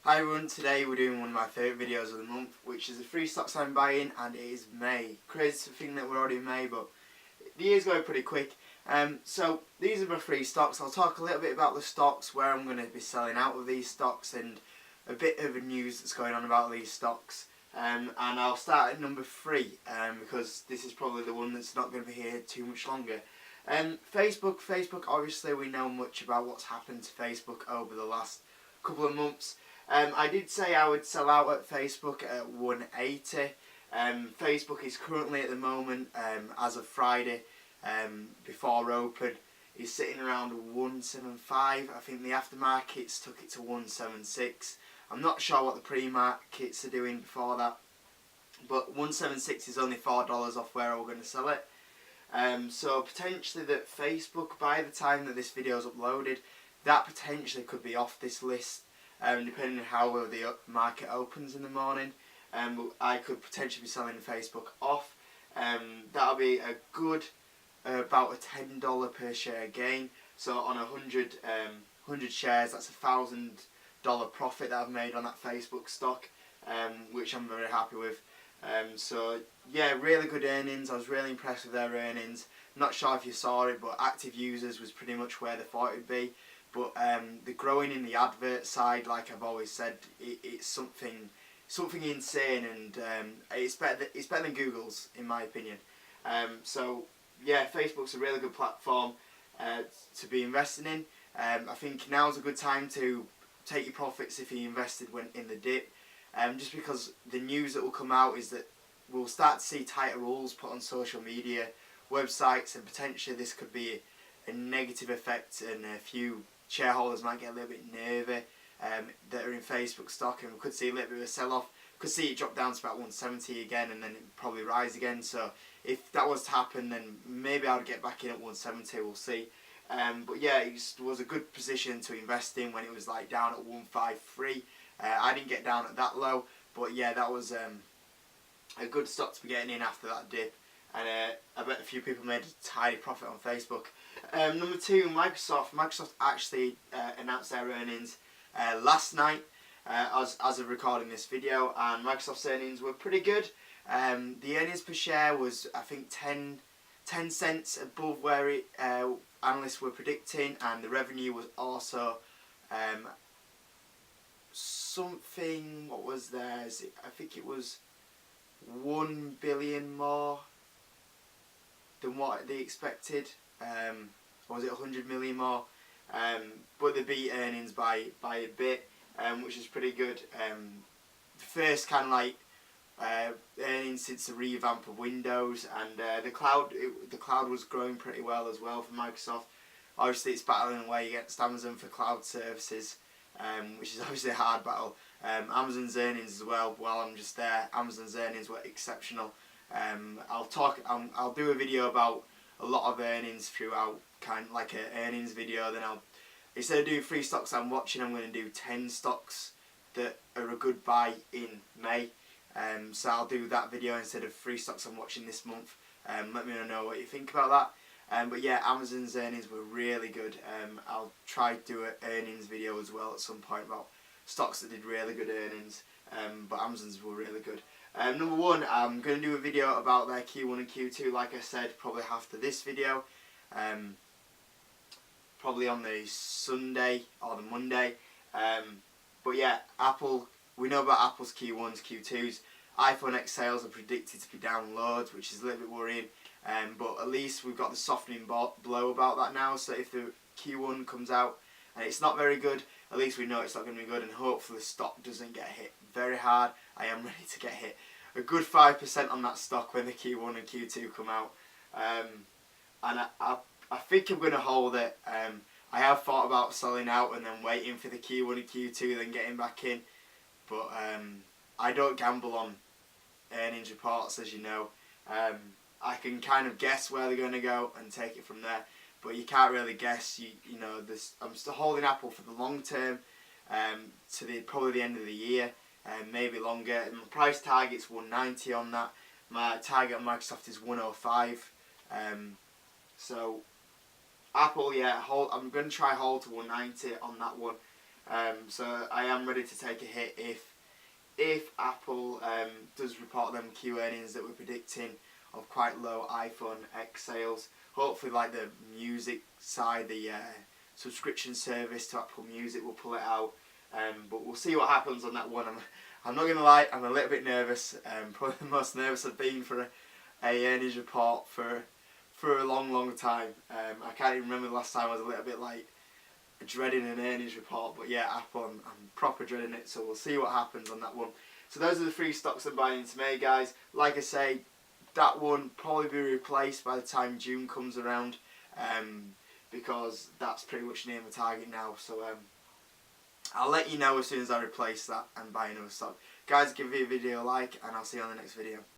Hi everyone, today we're doing one of my favourite videos of the month, which is the 3 stocks I'm buying, and it is May. Crazy to think that we're already in May, but the year's going pretty quick. So these are my 3 stocks. I'll talk a little bit about the stocks, where I'm going to be selling out of these stocks, and a bit of the news that's going on about these stocks. And I'll start at number 3, because this is probably the one that's not going to be here too much longer. Facebook, obviously we know much about what's happened to Facebook over the last couple of months. I did say I would sell out at Facebook at 180. Facebook is currently at the moment, as of Friday, before open, is sitting around 175. I think the aftermarkets took it to 176. I'm not sure what the pre-markets are doing before that, but 176 is only $4 off where we're going to sell it. So potentially that Facebook, by the time that this video is uploaded, that potentially could be off this list. Depending on how well the market opens in the morning, I could potentially be selling Facebook off. That'll be a good, about a $10 per share gain. So on 100 shares, that's $1,000 profit that I've made on that Facebook stock, which I'm very happy with. So yeah, really good earnings. I was really impressed with their earnings. Not sure if you saw it, but active users was pretty much where they thought it'd be. But the growing in the advert side, like I've always said, it's something insane, and it's better than Google's, in my opinion. So yeah, Facebook's a really good platform to be investing in. I think now's a good time to take your profits if you invested when in the dip. Just because the news that will come out is that we'll start to see tighter rules put on social media, websites, and potentially this could be a negative effect, and a few shareholders might get a little bit nervy that are in Facebook stock, and we could see a little bit of a sell-off. Could see it drop down to about 170 again, and then it probably rise again. So if that was to happen, then maybe I would get back in at 170. We'll see. But yeah, it was a good position to invest in when it was like down at 153. I didn't get down at that low, but yeah, that was a good stock to be getting in after that dip. And I bet a few people made a tidy profit on Facebook. Number 2, Microsoft. Microsoft actually announced their earnings last night as of recording this video, and Microsoft's earnings were pretty good. The earnings per share was, I think, 10 cents above where analysts were predicting, and the revenue was also something, what was theirs? I think it was 1 billion more than what they expected, or was it 100 million more? But they beat earnings by a bit, which is pretty good. The first kind of like earnings since the revamp of Windows, and the cloud was growing pretty well as well for Microsoft. Obviously, it's battling away against Amazon for cloud services, which is obviously a hard battle. Amazon's earnings as well. While I'm just there, Amazon's earnings were exceptional. I'll do a video about a lot of earnings throughout, kind of like an earnings video. Then instead of doing 3 stocks I'm watching, I'm going to do 10 stocks that are a good buy in May. So I'll do that video instead of 3 stocks I'm watching this month. Let me know what you think about that. But yeah, Amazon's earnings were really good. I'll try to do an earnings video as well at some point about stocks that did really good earnings. But Amazon's were really good. Number 1, I'm going to do a video about their Q1 and Q2, like I said, probably after this video. Probably on the Sunday or the Monday. But yeah, Apple, we know about Apple's Q1s, Q2s. iPhone X sales are predicted to be down loads, which is a little bit worrying. But at least we've got the softening blow about that now. So if the Q1 comes out and it's not very good, at least we know it's not going to be good, and hopefully the stock doesn't get hit very hard. I am ready to get hit a good 5% on that stock when the Q1 and Q2 come out. And I think I'm going to hold it. I have thought about selling out and then waiting for the Q1 and Q2, then getting back in. But I don't gamble on earnings reports, as you know. I can kind of guess where they're going to go and take it from there. But you can't really guess. You know, I'm still holding Apple for the long term, to probably the end of the year, maybe longer. And my price target's 190 on that. My target on Microsoft is 105. So Apple, yeah, I'm going to try hold to 190 on that one. So I am ready to take a hit if Apple does report them Q earnings that we're predicting of quite low iPhone X sales. Hopefully, like the music side, the subscription service to Apple Music will pull it out. But we'll see what happens on that one. I'm not going to lie, I'm a little bit nervous. Probably the most nervous I've been for a earnings report for a long time. I can't even remember the last time I was a little bit like dreading an earnings report, but yeah, Apple, I'm proper dreading it, so we'll see what happens on that one. So those are the 3 stocks I'm buying into May, guys. Like I say, that one probably be replaced by the time June comes around, because that's pretty much near my target now. So I'll let you know as soon as I replace that and buy another stock. Guys, give the video a like, and I'll see you on the next video.